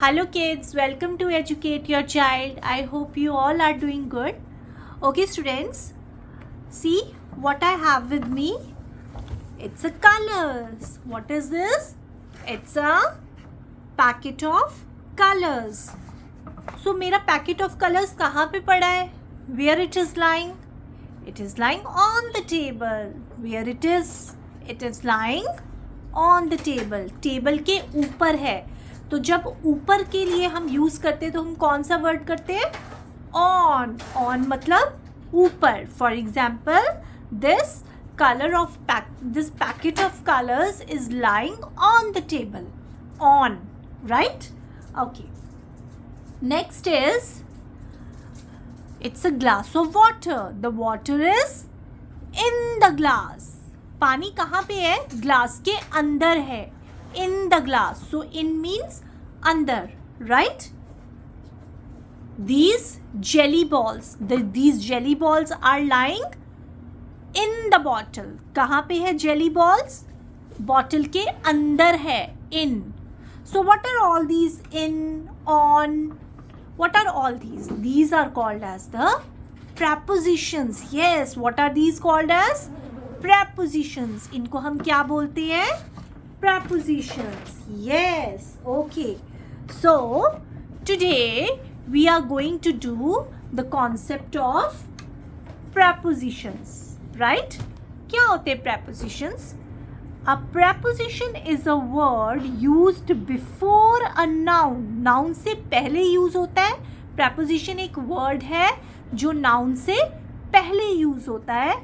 Hello kids, welcome to Educate Your Child. I hope you all are doing good. Okay students, see what I have with me. It's a colors. What is this? It's a packet of colors. So मेरा packet of colors कहाँ पे पड़ा है? Where it is lying? It is lying on the table. Where it is? It is lying on the table. Table के ऊपर है. तो जब ऊपर के लिए हम यूज करते हैं तो हम कौन सा वर्ड करते हैं? ऑन. ऑन मतलब ऊपर. For example this colour of this packet of colours is lying on the table. On. Right? Okay. Next is it's a glass of water. The water is in the glass. पानी कहाँ पे है? Glass के अंदर है. In the glass. So in means under, right? These jelly balls, these jelly balls are lying in the bottle. कहाँ पे है jelly balls? Bottle के अंदर है. In. So what are all these? In, on. What are all these? These are called as the prepositions. Yes. What are these called as? Prepositions. इनको हम क्या बोलते हैं? Prepositions. Yes. Okay. So today we are going to do the concept of prepositions. Right? क्या होते हैं prepositions? A preposition is a word used before a noun. Noun से पहले use होता है. Preposition एक word है जो noun से पहले use होता है.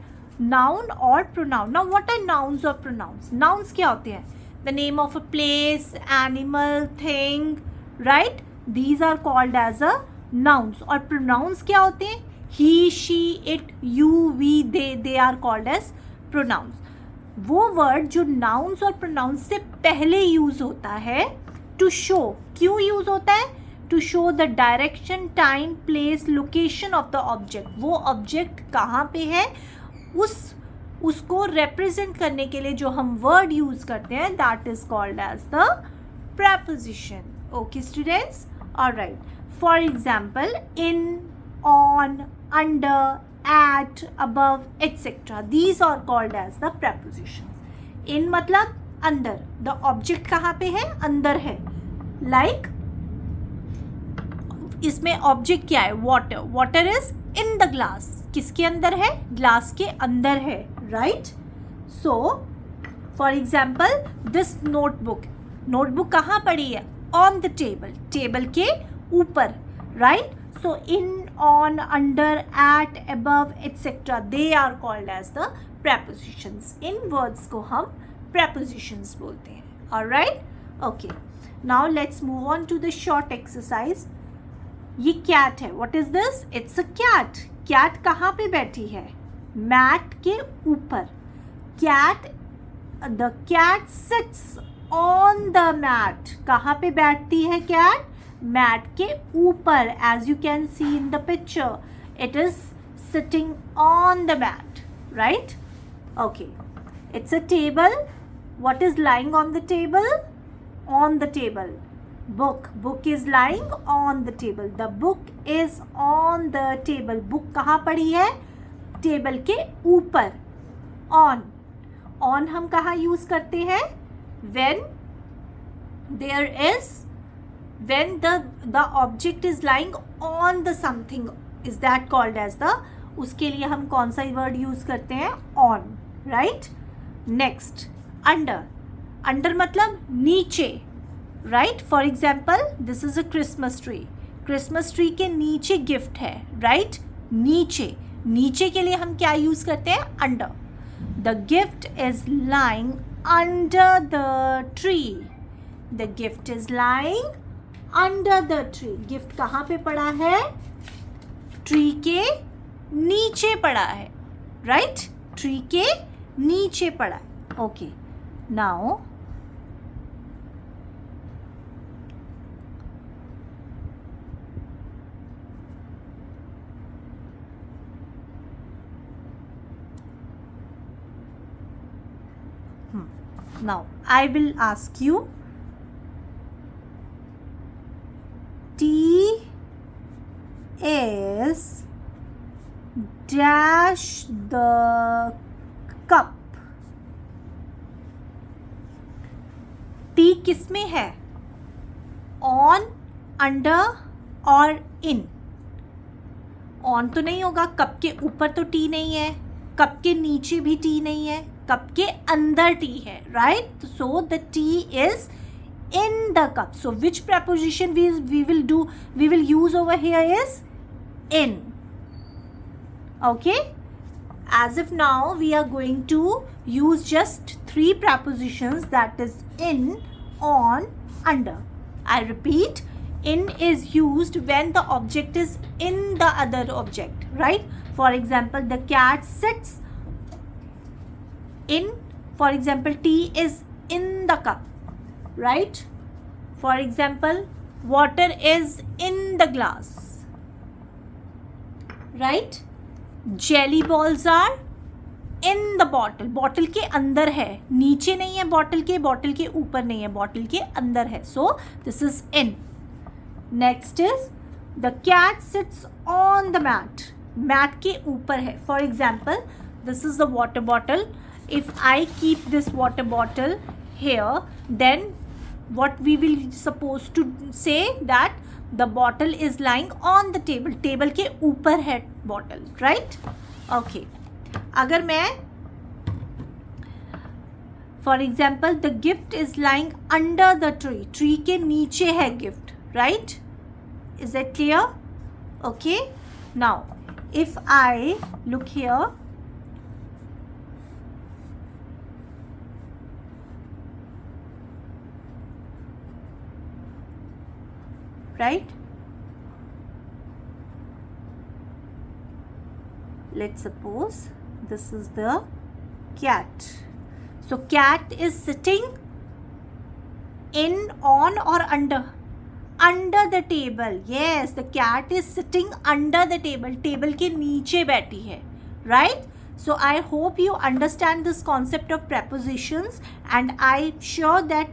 Noun और pronoun. Now what are nouns or pronouns? Nouns क्या होते हैं? The name of a place, animal, thing, right? These are called as a nouns. और pronouns क्या होते हैं? He, she, it, you, we, they are called as pronouns. वो word जो nouns और pronouns से पहले use होता है to show. क्यों use होता है? To show the direction, time, place, location of the object. वो object कहाँ पे है? उसको represent करने के लिए जो हम word use करते हैं that is called as the preposition. Okay students? Alright. For example, in, on, under, at, above, etc. These are called as the prepositions. In मतलब अंदर. The object कहाँ पे है? अंदर है. Like इसमें object क्या है? Water. Water is in the glass. किसके अंदर है? ग्लास के अंदर है. Right? So, for example, this notebook. Notebook कहाँ पड़ी है? On the table. Table के ऊपर. Right? So, in, on, under, at, above, etc. They are called as the prepositions. In words को हम prepositions बोलते हैं. Alright? Okay. Now, let's move on to the short exercise. ये cat है. What is this? It's a cat. Cat कहाँ पे बैठी है? मैट के ऊपर. cat, the cat sits on the mat. कहाँ पे बैठती है cat? मैट के ऊपर. As you can see in the picture, it is sitting on the mat. Right? Okay. It's a table. What is lying on the table? On the table. Book. Book is lying on the table. The book is on the table. Book कहाँ पड़ी है? Table के ऊपर. On. On हम कहाँ use करते हैं? When there is, when the object is lying on the something, is that called as the, उसके लिए हम कौन सा वर्ड यूज करते हैं? On. Right? Next. Under. Under मतलब नीचे. Right? For example, this is a Christmas tree. Christmas tree के नीचे gift है. Right? नीचे. नीचे के लिए हम क्या यूज करते हैं? Under. The gift is lying under the tree. The gift is lying under the tree. Gift कहाँ पे पड़ा है? Tree के नीचे पड़ा है. Right? Tree के नीचे पड़ा है. Okay. Now I will ask you tea is dash the cup. T किस में है? ऑन, अंडर और इन. ऑन तो नहीं होगा, कप के ऊपर तो टी नहीं है, कप के नीचे भी टी नहीं है, कप के अंदर टी है, right? So the T is in the cup. So which preposition we will use over here is in. Okay, as if now we are going to use just 3 prepositions, that is in, on, under. I repeat, in is used when the object is in the other object, right? For example, the cat sits in. For example, tea is in the cup, right? For example, water is in the glass, right? Jelly balls are in the bottle. Bottle के अंदर है, नीचे नहीं है bottle के ऊपर नहीं है, बॉटल के अंदर है. So this is in. Next is the cat sits on the mat. Mat के ऊपर है. For example, this is the water bottle. If I keep this water bottle here, then what we will supposed to say that the bottle is lying on the table. Table के ऊपर है bottle, right? Okay. अगर मैं for example, the gift is lying under the tree. Tree के नीचे है gift, right? Is that clear? Okay. Now, if I look here, right? Let's suppose this is the cat. So cat is sitting in, on or under? Under the table. Yes, the cat is sitting under the table. Table के नीचे बैठी है, right? So I hope you understand this concept of prepositions, and I'm sure that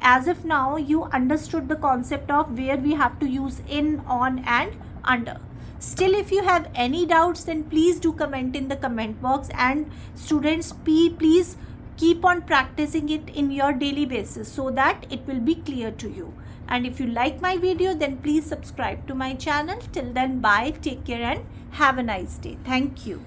as if now you understood the concept of where we have to use in, on and under. Still, if you have any doubts, then please do comment in the comment box, and students, please keep on practicing it in your daily basis so that it will be clear to you. And if you like my video, then please subscribe to my channel. Till then, bye, take care and have a nice day. Thank you.